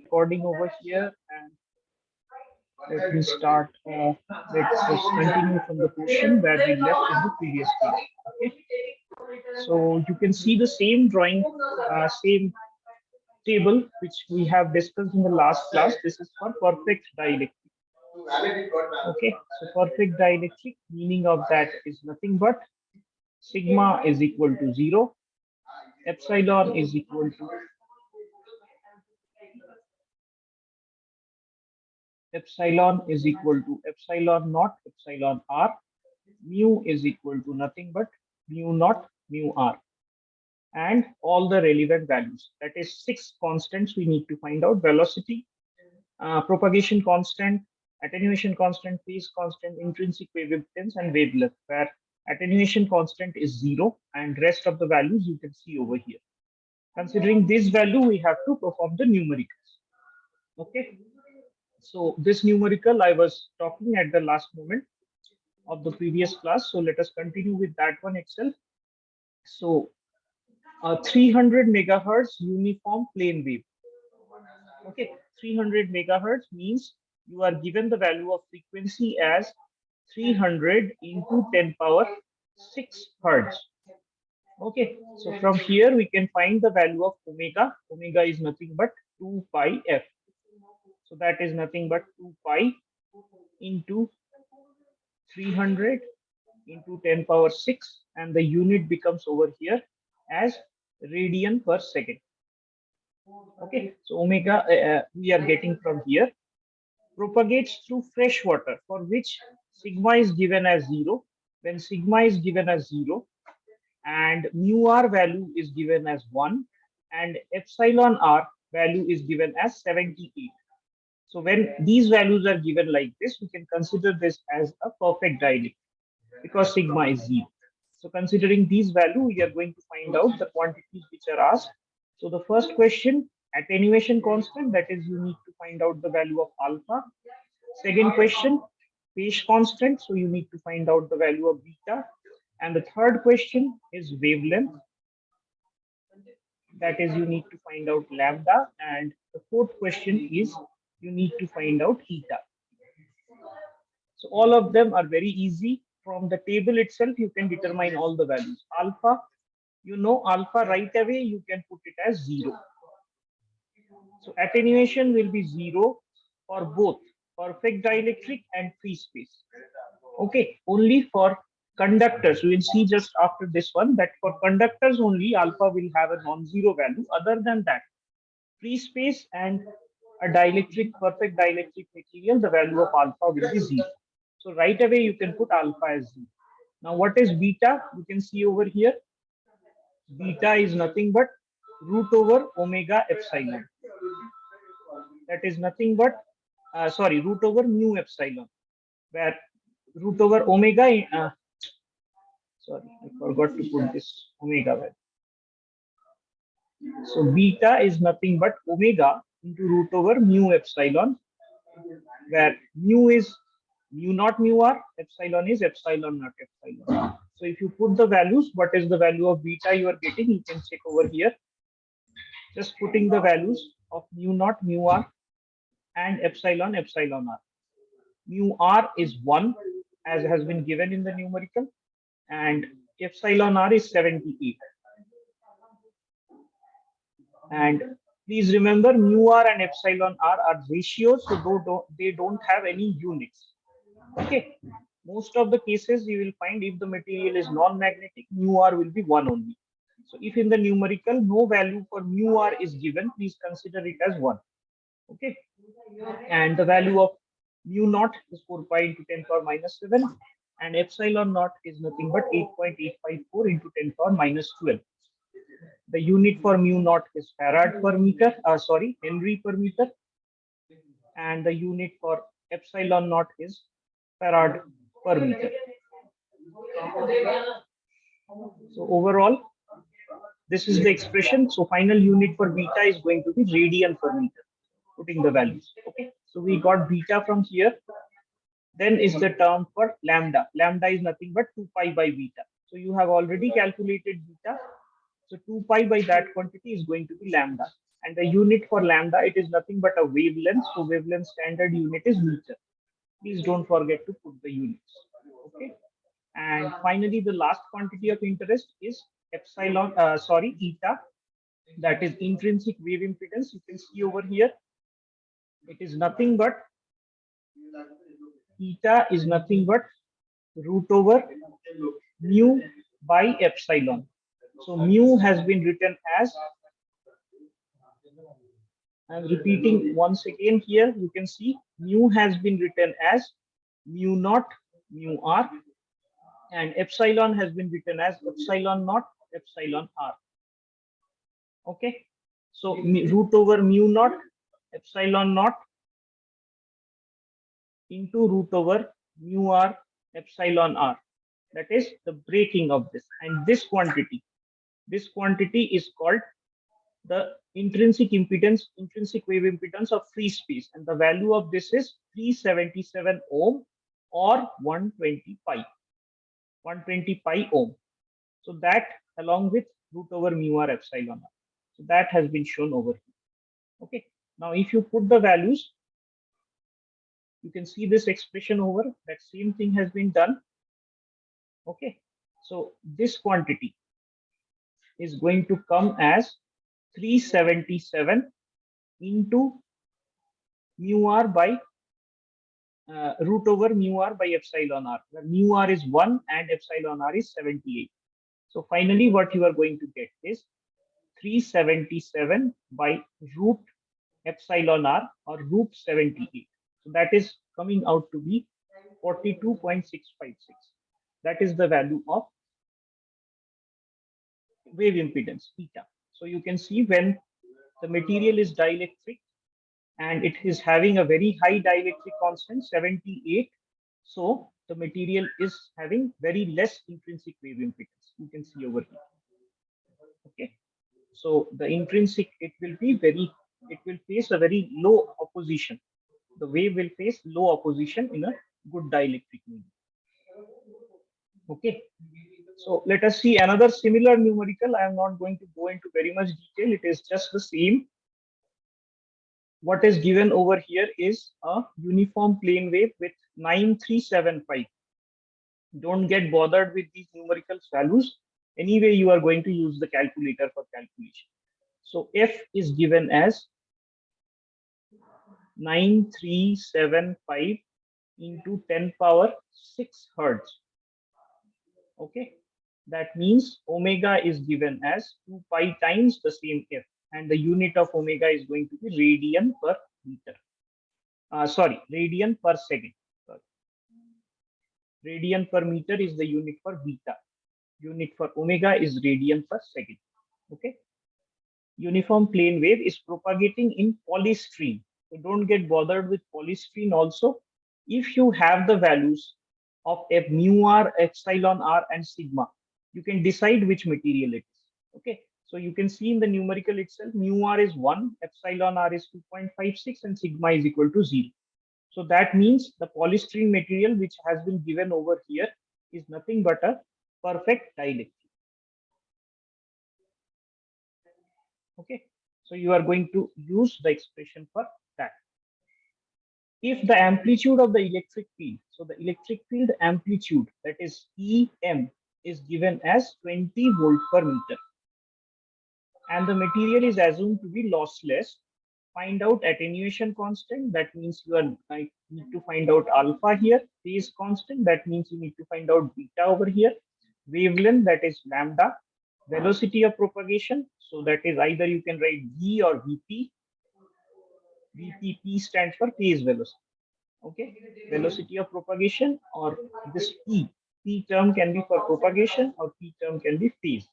Recording over here, and let me start. Let's just continue from the question where we left in the previous class. Okay. So you can see the same drawing, same table which we have discussed in the last class. This is for perfect dielectric. Okay, so perfect dielectric, meaning of that is nothing but sigma is equal to 0, epsilon is equal to epsilon naught epsilon r, mu is equal to nothing but mu naught mu r, and all the relevant values. That is 6 constants we need to find out: velocity, propagation constant, attenuation constant, phase constant, intrinsic wavelength, and wavelength, where attenuation constant is 0 and rest of the values you can see over here. Considering this value, we have to perform the numericals. Okay. So this numerical I was talking at the last moment of the previous class. So let us continue with that one itself. So 300 megahertz uniform plane wave. Okay, 300 megahertz means you are given the value of frequency as 300 into 10 power 6 hertz. Okay, so from here we can find the value of omega. Omega is nothing but 2 pi f. So that is nothing but 2 pi into 300 into 10 power 6, and the unit becomes over here as radian per second. Okay, so omega we are getting from here. Propagates through fresh water, for which sigma is given as 0. When sigma is given as 0 and mu r value is given as 1 and epsilon r value is given as 78. So when these values are given like this, we can consider this as a perfect dielectric because sigma is 0. So considering these values, we are going to find out the quantities which are asked. So the first question, attenuation constant, that is you need to find out the value of alpha. Second question, phase constant, so you need to find out the value of beta. And the third question is wavelength, that is you need to find out lambda. And the fourth question is you need to find out eta. So all of them are very easy. From the table itself, you can determine all the values. Alpha, you know alpha right away, you can put it as 0. So attenuation will be 0 for both perfect dielectric and free space. Okay, only for conductors, we will see just after this one that for conductors only alpha will have a non-zero value. Other than that, free space and a dielectric, perfect dielectric material, the value of alpha will be 0. So right away you can put alpha as 0. Now what is beta? You can see over here. Beta is nothing but root over omega epsilon. That is nothing but, root over mu epsilon, where root over omega, I forgot to put this omega value. So beta is nothing but omega into root over mu epsilon, where mu is mu naught mu r, epsilon is epsilon naught epsilon. So if you put the values, what is the value of beta you are getting, you can check over here. Just putting the values of mu naught mu r and epsilon epsilon r. Mu r is 1 as has been given in the numerical, and epsilon r is 78. And please remember, mu r and epsilon r are ratios, so they don't have any units. Okay, most of the cases you will find if the material is non-magnetic, mu r will be 1 only. So if in the numerical no value for mu r is given, please consider it as 1. Okay, and the value of mu naught is 4 pi into 10 power minus 7, and epsilon naught is nothing but 8.854 into 10 power minus 12. The unit for mu naught is farad per meter, Henry per meter, and the unit for epsilon naught is farad per meter. So overall, this is the expression. So final unit for beta is going to be radian per meter, putting the values. Okay, so we got beta from here. Then is the term for lambda. Lambda is nothing but 2 pi by beta. So you have already calculated beta. So 2 pi by that quantity is going to be lambda. And the unit for lambda, it is nothing but a wavelength. So wavelength standard unit is meter. Please don't forget to put the units. Okay. And finally, the last quantity of interest is eta. That is intrinsic wave impedance. You can see over here. It is nothing but eta is nothing but root over mu by epsilon. So mu has been written as, I'm repeating once again here, you can see mu has been written as mu naught mu r, and epsilon has been written as epsilon naught epsilon r. Okay, so root over mu naught epsilon naught into root over mu r epsilon r. That is the breaking of this, and this quantity is called the intrinsic impedance, intrinsic wave impedance of free space, and the value of this is 377 ohm or 120 pi ohm. So that along with root over mu r epsilon r. So that has been shown over here. Okay. Now if you put the values, you can see this expression over, that same thing has been done. Okay. So this quantity is going to come as 377 into mu r by root over mu r by epsilon r, where mu r is 1 and epsilon r is 78. So finally, what you are going to get is 377 by root epsilon r or root 78. So that is coming out to be 42.656. That is the value of wave impedance eta. So you can see when the material is dielectric and it is having a very high dielectric constant 78, so the material is having very less intrinsic wave impedance. You can see over here. Okay, so the intrinsic, it will face a very low opposition. The wave will face low opposition in a good dielectric medium. Okay, so let us see another similar numerical. I am not going to go into very much detail. It is just the same. What is given over here is a uniform plane wave with 9375. Don't get bothered with these numerical values. Anyway, you are going to use the calculator for calculation. So F is given as 9375 into 10 power 6 hertz. Okay, that means omega is given as 2 pi times the same F, and the unit of omega is going to be radian per meter. Radian per second. Sorry. Radian per meter is the unit for beta. Unit for omega is radian per second. Okay. Uniform plane wave is propagating in polystyrene. So don't get bothered with polystyrene also. If you have the values of F mu r, epsilon r, and sigma, you can decide which material it is. Okay. So you can see in the numerical itself, mu r is 1, epsilon r is 2.56, and sigma is equal to 0. So that means the polystyrene material which has been given over here is nothing but a perfect dielectric. Okay, so you are going to use the expression for that. If the amplitude of the electric field, so the electric field amplitude, that is EM, is given as 20 volt per meter, and the material is assumed to be lossless, find out attenuation constant. That means you need to find out alpha here. Phase constant, that means you need to find out beta over here. Wavelength, that is lambda. Velocity of propagation, so that is either you can write V or VP. VPP stands for phase velocity. Okay, velocity of propagation, or this P. P term can be for propagation or P term can be phase,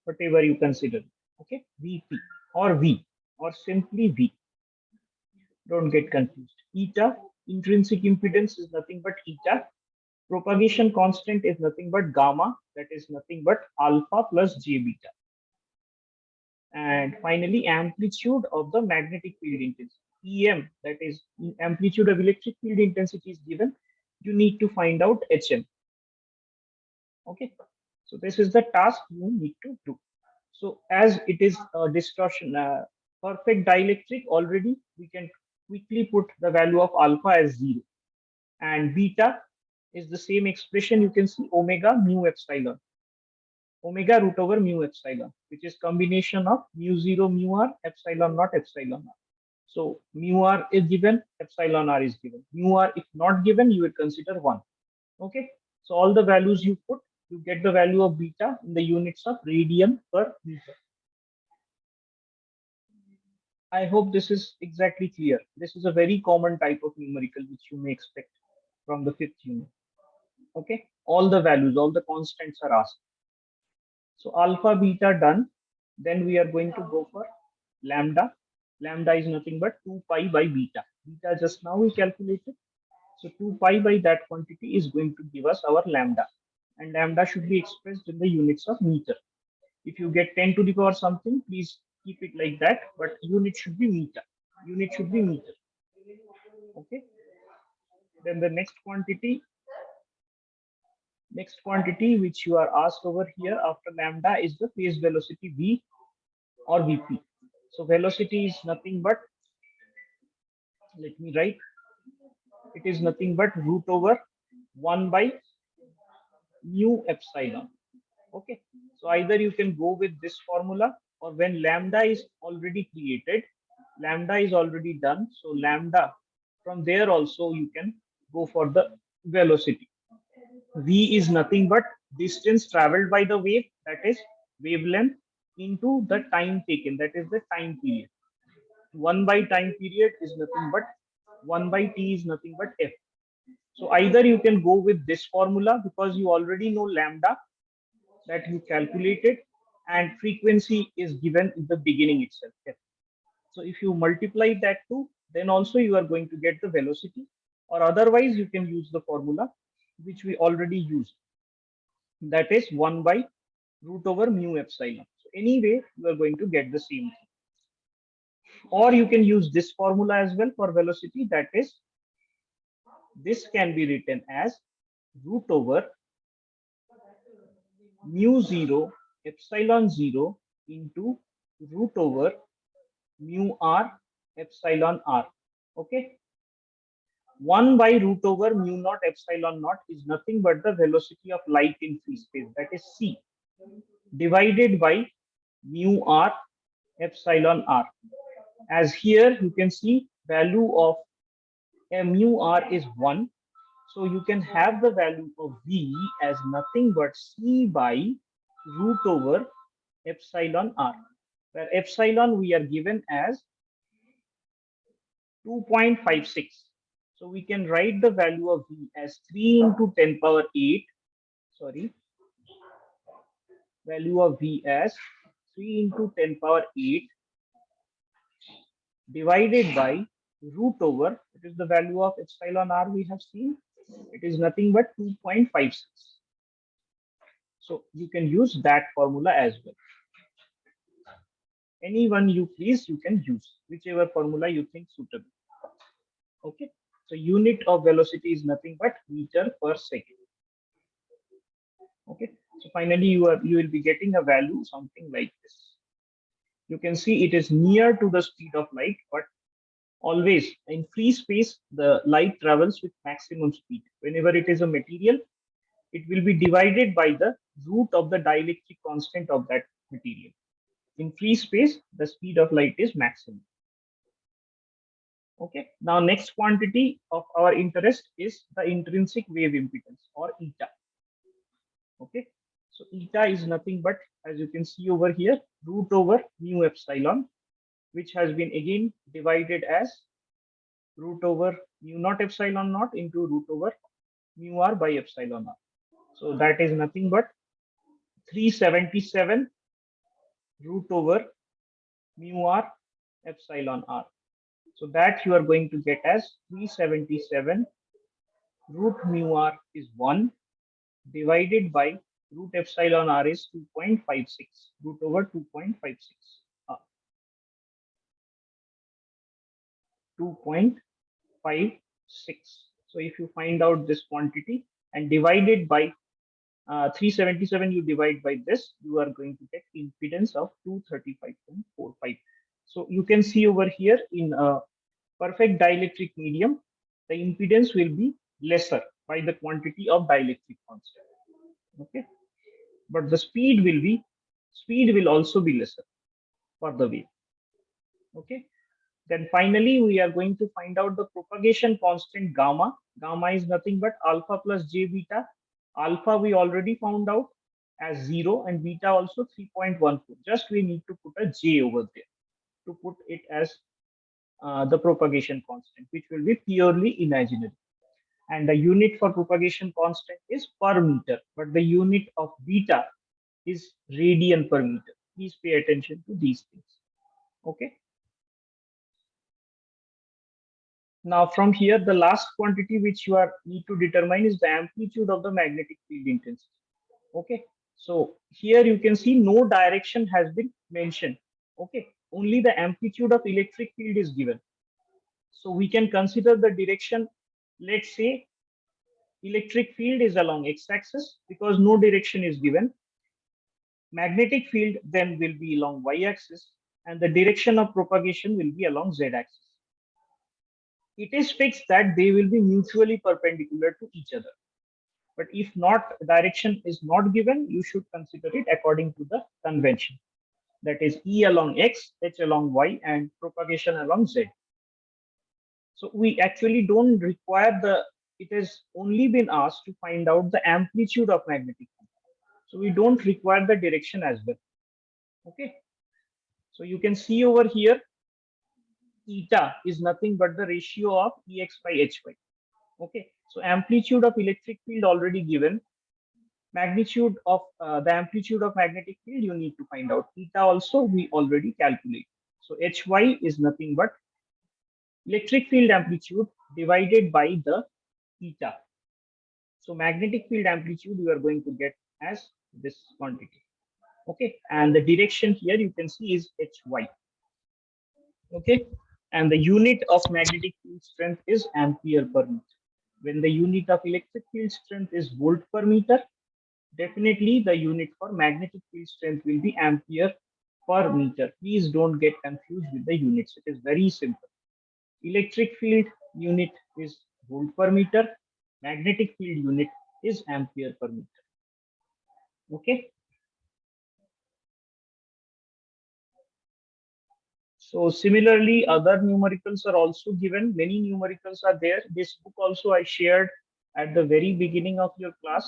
whatever you consider. Okay, VP or V or simply V. Don't get confused. Eta, intrinsic impedance, is nothing but eta. Propagation constant is nothing but gamma, that is nothing but alpha plus j beta. And finally, amplitude of the magnetic field intensity, EM, that is amplitude of electric field intensity, is given. You need to find out HM. Okay, so this is the task you need to do. So as it is a distortion, perfect dielectric, already we can quickly put the value of alpha as 0, and beta is the same expression. You can see omega mu epsilon, omega root over mu epsilon, which is combination of mu 0 mu r epsilon not epsilon r. So mu r is given, epsilon r is given. Mu r if not given, you would consider 1. Okay. So all the values you put, you get the value of beta in the units of radian per meter. I hope this is exactly clear. This is a very common type of numerical which you may expect from the fifth unit. Okay. All the values, all the constants are asked. So alpha, beta done. Then we are going to go for lambda. Lambda is nothing but 2 pi by beta. Beta just now we calculated. So 2 pi by that quantity is going to give us our lambda. And lambda should be expressed in the units of meter. If you get 10 to the power something, please keep it like that. But unit should be meter. Unit should be meter. Okay. Then the next quantity which you are asked over here after lambda is the phase velocity v or vp. So velocity is nothing but, let me write, it is nothing but root over 1 by mu epsilon. Okay, so either you can go with this formula, or when lambda is already created, lambda is already done, so lambda, from there also you can go for the velocity. V is nothing but distance traveled by the wave, that is wavelength, into the time taken, that is the time period. 1 by time period is nothing but 1 by t is nothing but f. So either you can go with this formula because you already know lambda that you calculated, and frequency is given in the beginning itself, f. So if you multiply that too, then also you are going to get the velocity, or otherwise you can use the formula which we already used, that is 1 by root over mu epsilon. So anyway, you are going to get the same thing. Or you can use this formula as well for velocity, that is, this can be written as root over mu 0 epsilon 0 into root over mu r epsilon r. Okay. 1 by root over mu naught epsilon naught is nothing but the velocity of light in free space, that is c, divided by mu r epsilon r. As here you can see value of mu r is 1. So you can have the value of v as nothing but c by root over epsilon r, where epsilon we are given as 2.56. So we can write the value of v as 3 into 10 power 8. Sorry, value of v as 3 into 10 power 8 divided by root over, it is the value of epsilon r we have seen, it is nothing but 2.56. So you can use that formula as well. Any one you please, you can use whichever formula you think suitable. Okay, so unit of velocity is nothing but meter per second. Okay, so finally you will be getting a value something like this. You can see it is near to the speed of light, but always in free space the light travels with maximum speed. Whenever it is a material, it will be divided by the root of the dielectric constant of that material. In free space, the speed of light is maximum. Okay. Now, next quantity of our interest is the intrinsic wave impedance, or eta. Okay. So eta is nothing but, as you can see over here, root over mu epsilon, which has been again divided as root over mu naught epsilon naught into root over mu r by epsilon r. So that is nothing but 377 root over mu r epsilon r. So that you are going to get as 377 root mu r is 1 divided by root epsilon r is 2.56, root over 2.56. 2.56. So if you find out this quantity and divide it by 377 you divide by this, you are going to get impedance of 235.45. So you can see over here in a perfect dielectric medium, the impedance will be lesser by the quantity of dielectric constant. Okay, but the speed will also be lesser for the wave. Okay, then finally we are going to find out the propagation constant gamma. Gamma is nothing but alpha plus j beta. Alpha we already found out as 0 and beta also 3.14. Just we need to put a j over there to put it as the propagation constant, which will be purely imaginary. And the unit for propagation constant is per meter, but the unit of beta is radian per meter. Please pay attention to these things. Okay. Now from here, the last quantity which you are need to determine is the amplitude of the magnetic field intensity. Okay. So here you can see no direction has been mentioned. Okay. Only the amplitude of electric field is given. So we can consider the direction, let's say electric field is along x-axis because no direction is given. Magnetic field then will be along y-axis and the direction of propagation will be along z-axis. It is fixed that they will be mutually perpendicular to each other. But if not, direction is not given, you should consider it according to the convention. That is E along x, H along y, and propagation along z. So we actually don't require it has only been asked to find out the amplitude of magnetic field. So we don't require the direction as well. Okay. So you can see over here, eta is nothing but the ratio of Ex by Hy. Okay. So amplitude of electric field already given. Magnitude of the amplitude of magnetic field you need to find out. Eta also we already calculate. So Hy is nothing but electric field amplitude divided by the eta. So magnetic field amplitude you are going to get as this quantity. Okay, and the direction here you can see is Hy. Okay, and the unit of magnetic field strength is ampere per meter. When the unit of electric field strength is volt per meter, definitely the unit for magnetic field strength will be ampere per meter. Please don't get confused with the units. It is very simple. Electric field unit is volt per meter. Magnetic field unit is ampere per meter. Okay. So similarly, other numericals are also given. Many numericals are there. This book also I shared at the very beginning of your class.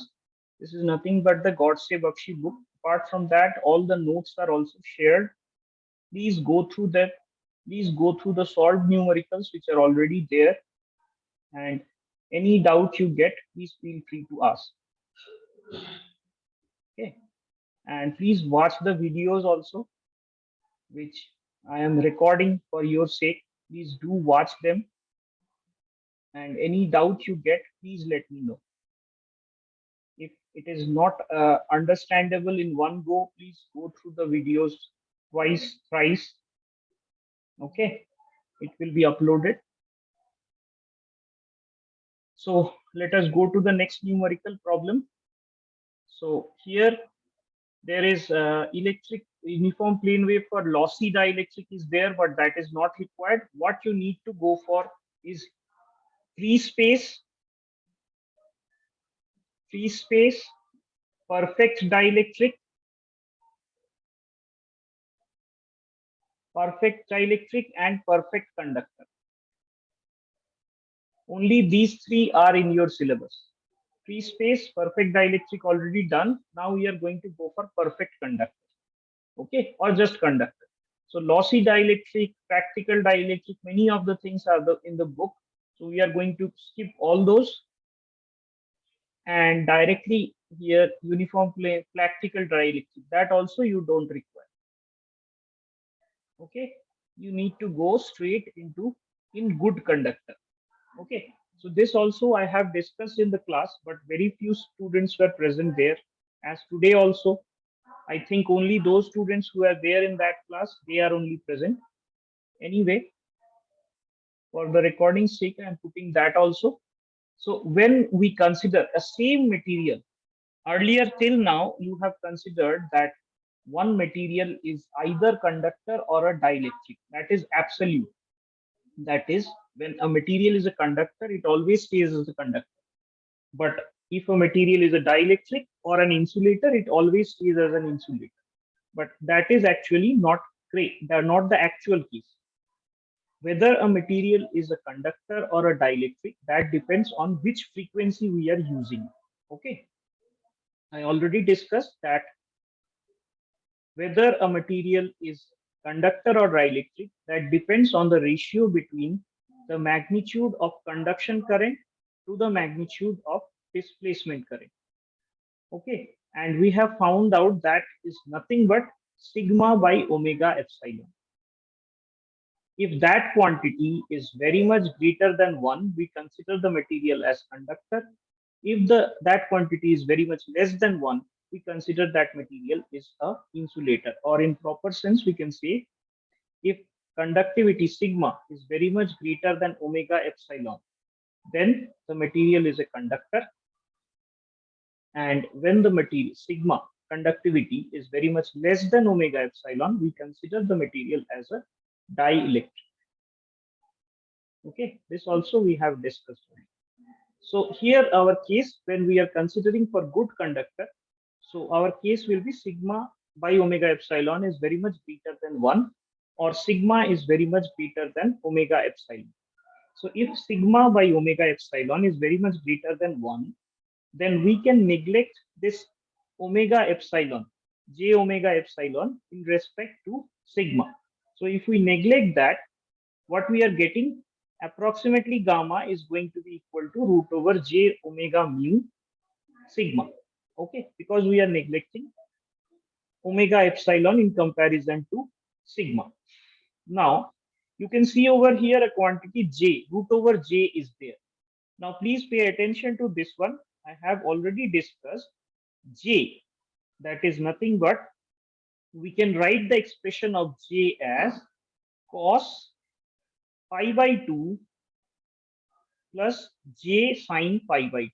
This is nothing but the Godse Bakshi book. Apart from that, all the notes are also shared. Please go through that. Please go through the solved numericals which are already there. And any doubt you get, please feel free to ask. Okay. And please watch the videos also, which I am recording for your sake. Please do watch them. And any doubt you get, please let me know. If it is not understandable in one go, please go through the videos twice, thrice. Okay, it will be uploaded. So let us go to the next numerical problem. So here there is electric uniform plane wave for lossy dielectric is there, but that is not required. What you need to go for is free space, perfect dielectric, and perfect conductor. Only these three are in your syllabus. Free space, perfect dielectric already done. Now we are going to go for perfect conductor. Okay, or just conductor. So lossy dielectric, practical dielectric, many of the things are in the book. So we are going to skip all those and directly here uniform plane practical dielectric. That also you don't require. Okay, you need to go straight into in good conductor. Okay, so this also I have discussed in the class, but very few students were present there. As today also, I think only those students who are there in that class, they are only present. Anyway, for the recording sake, I'm putting that also. So when we consider a same material, Earlier till now, you have considered that one material is either conductor or a dielectric. That is absolute. That is, when a material is a conductor, it always stays as a conductor. But if a material is a dielectric or an insulator, it always stays as an insulator. But that is actually not great. They are not the actual case. Whether a material is a conductor or a dielectric, that depends on which frequency we are using. Okay. I already discussed that whether a material is conductor or dielectric, that depends on the ratio between the magnitude of conduction current to the magnitude of displacement current. Okay, and we have found out that is nothing but sigma by omega epsilon. If that quantity is very much greater than 1, we consider the material as conductor. If that quantity is very much less than 1, we consider that material is a insulator. Or in proper sense, we can say if conductivity sigma is very much greater than omega epsilon, then the material is a conductor. And when the material sigma conductivity is very much less than omega epsilon, we consider the material as a dielectric. Okay, this also we have discussed. So here our case, when we are considering for good conductor, so our case will be sigma by omega epsilon is very much greater than 1, or sigma is very much greater than omega epsilon. So if sigma by omega epsilon is very much greater than 1, then we can neglect this omega epsilon, j omega epsilon in respect to sigma. So if we neglect that, what we are getting, approximately gamma is going to be equal to root over j omega mu sigma. Okay, because we are neglecting omega epsilon in comparison to sigma. Now, you can see over here a quantity j, root over j is there. Now, please pay attention to this one. I have already discussed j, that is nothing but, we can write the expression of j as cos pi by 2 plus j sine pi by 2.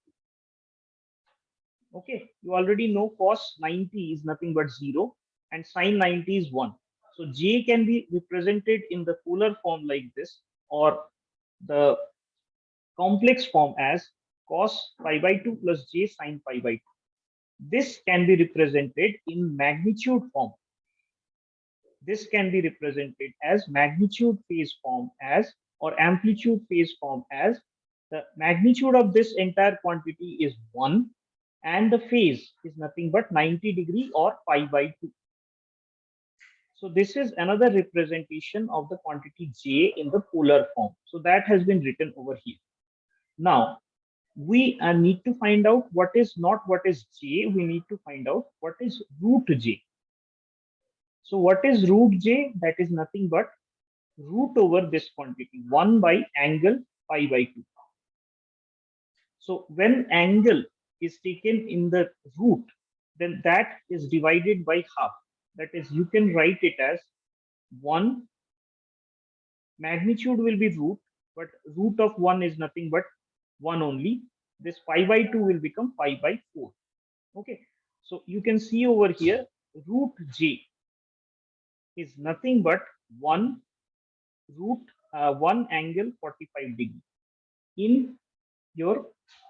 Okay, you already know cos 90 is nothing but 0 and sine 90 is 1. So j can be represented in the polar form like this, or the complex form as cos pi by 2 plus j sine pi by 2. This can be represented in magnitude form. This can be represented as magnitude phase form as, or amplitude phase form as, the magnitude of this entire quantity is 1 and the phase is nothing but 90 degree or pi by 2. So this is another representation of the quantity j in the polar form. So that has been written over here. Now, we need to find out what is not what is j, we need to find out what is root j. So what is root j? That is nothing but root over this quantity, 1 by angle pi by 2. So when angle is taken in the root, then that is divided by half. That is, you can write it as 1, magnitude will be root, but root of 1 is nothing but 1 only. This pi by 2 will become pi by 4. Okay, so you can see over here root j is nothing but 1 root 1 angle 45 degree in your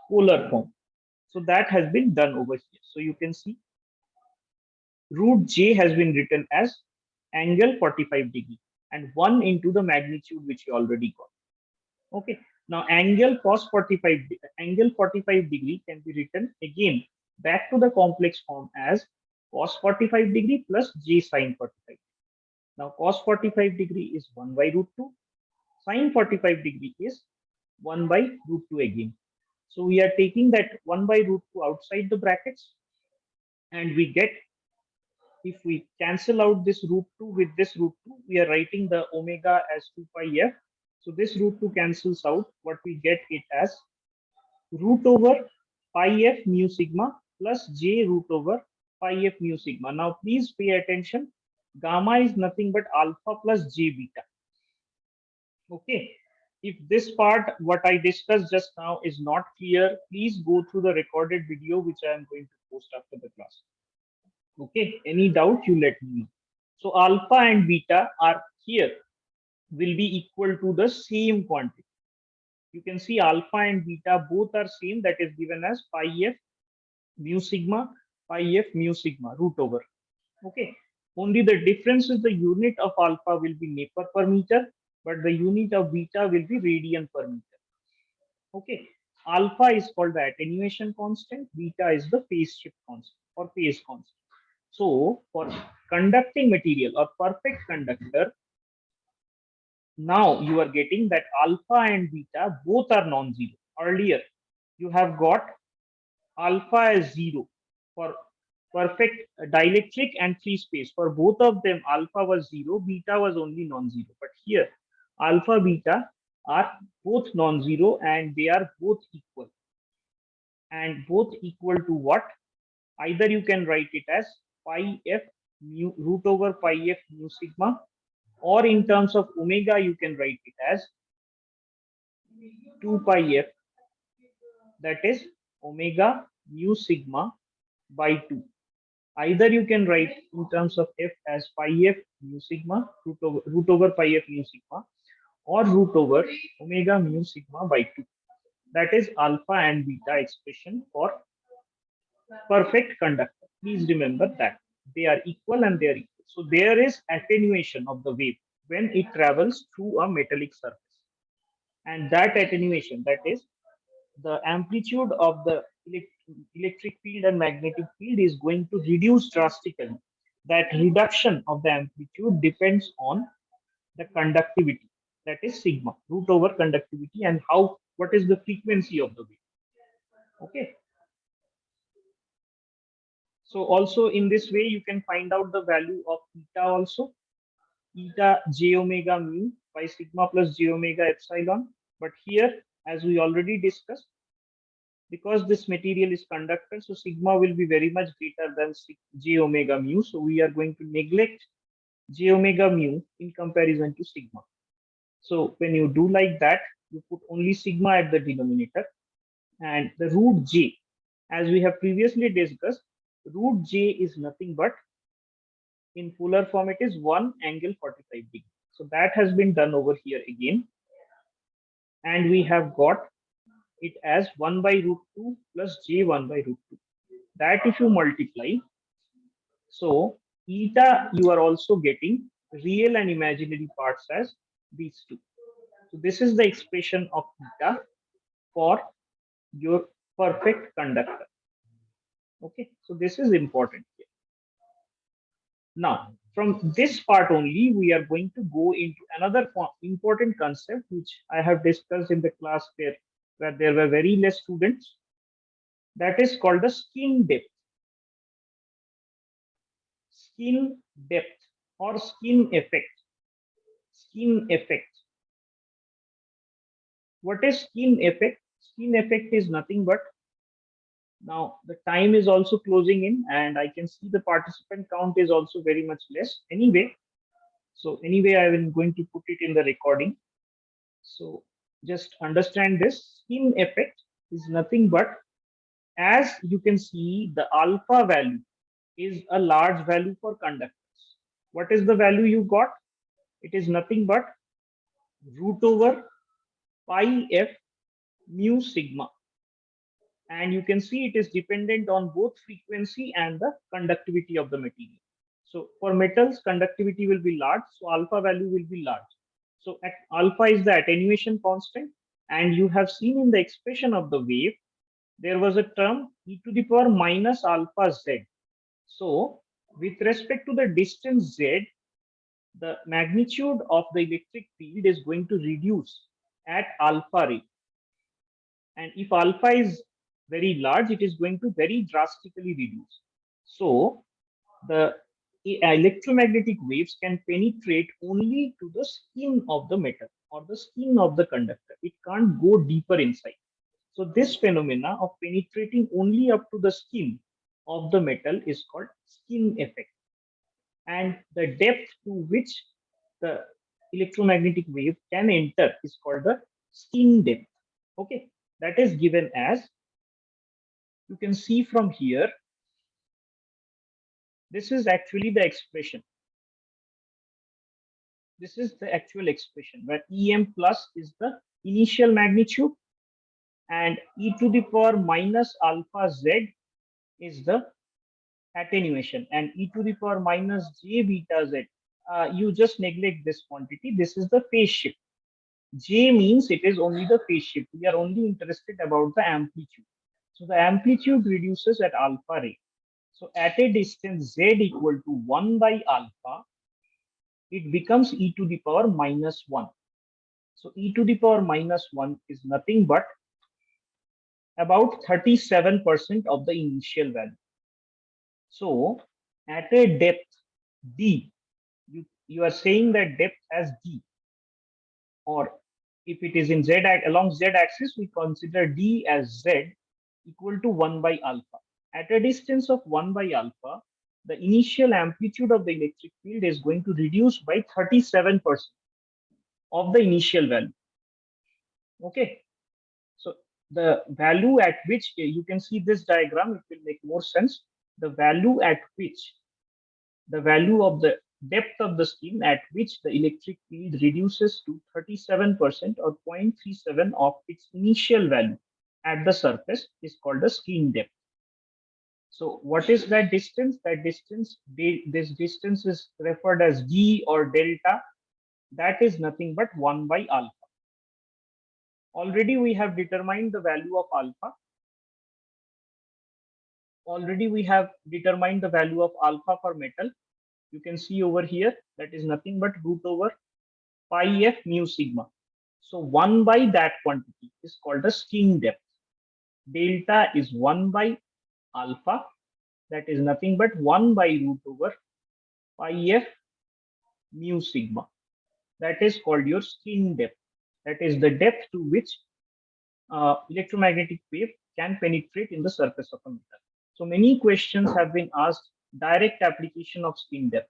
polar form. So that has been done over here. So you can see root j has been written as angle 45 degree and 1 into the magnitude which you already got. Okay, now angle cos 45 angle 45 degree can be written again back to the complex form as cos 45 degree plus j sine 45. Now cos 45 degree is 1 by root 2, sine 45 degree is 1 by root 2 again. So we are taking that 1 by root 2 outside the brackets, and we get, if we cancel out this root 2 with this root 2, we are writing the omega as 2 pi f. So this root 2 cancels out. What we get it as root over pi f mu sigma plus j root over pi f mu sigma. Now please pay attention. Gamma is nothing but alpha plus j beta. Okay. If this part, what I discussed just now, is not clear, please go through the recorded video which I am going to post after the class. Okay, any doubt, you let me know. So alpha and beta are here, will be equal to the same quantity. You can see alpha and beta both are same, that is given as pi f mu sigma, pi f mu sigma root over. Okay, only the difference is the unit of alpha will be Nepar per meter, but the unit of beta will be radian per meter. Okay, alpha is called the attenuation constant, beta is the phase shift constant or phase constant. So for conducting material or perfect conductor, now you are getting that alpha and beta both are non-zero. Earlier, you have got alpha as 0 for perfect dielectric and free space. For both of them, alpha was 0, beta was only non-zero. But here, alpha, beta are both non-zero and they are both equal. And both equal to what? Either you can write it as pi f mu root over pi f mu sigma, or in terms of omega, you can write it as 2 pi f, that is omega mu sigma by 2. Either you can write in terms of f as pi f mu sigma root over pi f mu sigma, or root over omega mu sigma by 2. That is alpha and beta expression for perfect conductor. Please remember that they are equal and they are equal. So there is attenuation of the wave when it travels through a metallic surface. And that attenuation, that is the amplitude of the electric field and magnetic field, is going to reduce drastically. That reduction of the amplitude depends on the conductivity, that is sigma root over conductivity, and how, what is the frequency of the wave. Okay, so also in this way you can find out the value of eta also, eta j omega mu by sigma plus j omega epsilon. But here, as we already discussed, because this material is conductor, so sigma will be very much greater than j omega mu. So we are going to neglect j omega mu in comparison to sigma. So when you do like that, you put only sigma at the denominator, and the root j, as we have previously discussed, root j is nothing but, in polar form, it is 1 angle 45 degree. So that has been done over here again, and we have got it as 1 by root 2 plus j1 by root 2. That if you multiply, so eta, you are also getting real and imaginary parts as these two. So this is the expression of eta for your perfect conductor. Okay, so this is important here. Now, from this part only, we are going to go into another important concept which I have discussed in the class where there were very less students. That is called the skin depth. Skin depth or skin effect. Skin effect. What is skin effect? Skin effect is nothing but, now the time is also closing in and I can see the participant count is also very much less. Anyway, I am going to put it in the recording. So just understand this. Skin effect is nothing but, as you can see, the alpha value is a large value for conductors. What is the value you got? It is nothing but root over pi f mu sigma. And you can see it is dependent on both frequency and the conductivity of the material. So for metals, conductivity will be large, so alpha value will be large. So at alpha is the attenuation constant, and you have seen in the expression of the wave, there was a term e to the power minus alpha z. So with respect to the distance z, the magnitude of the electric field is going to reduce at alpha rate. And if alpha is very large, it is going to very drastically reduce. So the electromagnetic waves can penetrate only to the skin of the metal or the skin of the conductor. It can't go deeper inside. So this phenomena of penetrating only up to the skin of the metal is called skin effect. And the depth to which the electromagnetic wave can enter is called the skin depth. Okay, that is given as, you can see from here, this is actually the expression. This is the actual expression where Em plus is the initial magnitude and e to the power minus alpha z is the attenuation, and e to the power minus j beta z. You just neglect this quantity. This is the phase shift. J means it is only the phase shift. We are only interested about the amplitude. So the amplitude reduces at alpha rate. So at a distance z equal to 1 by alpha, it becomes e to the power minus 1. So e to the power minus 1 is nothing but about 37% of the initial value. So at a depth d, you are saying that depth as d, or if it is in z along z axis, we consider d as z equal to 1 by alpha. At a distance of 1 by alpha, the initial amplitude of the electric field is going to reduce by 37% of the initial value. Okay, so the value at which, you can see this diagram, it will make more sense. The value at which, the value of the depth of the skin at which the electric field reduces to 37% or 0.37 of its initial value at the surface is called the skin depth. So what is that distance? That distance, this distance is referred as d or delta. That is nothing but 1 by alpha. Already we have determined the value of alpha. Already we have determined the value of alpha for metal. You can see over here, that is nothing but root over pi f mu sigma. So 1 by that quantity is called the skin depth. Delta is 1 by alpha. That is nothing but 1 by root over pi f mu sigma. That is called your skin depth. That is the depth to which electromagnetic wave can penetrate in the surface of a metal. So many questions have been asked, direct application of skin depth.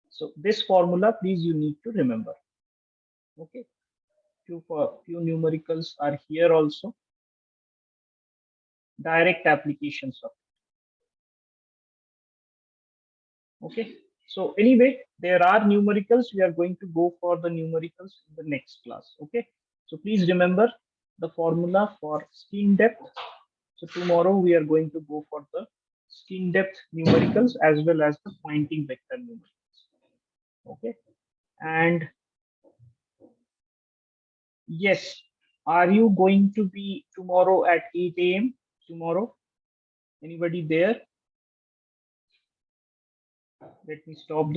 So this formula, please, you need to remember. Okay, few numericals are here also. Direct applications of it. Okay, so anyway, there are numericals. We are going to go for the numericals in the next class. Okay, so please remember the formula for skin depth. So tomorrow we are going to go for the skin depth numericals as well as the Poynting vector numericals. Okay, and yes, are you going to be tomorrow at 8 a.m. tomorrow? Anybody there? Let me stop.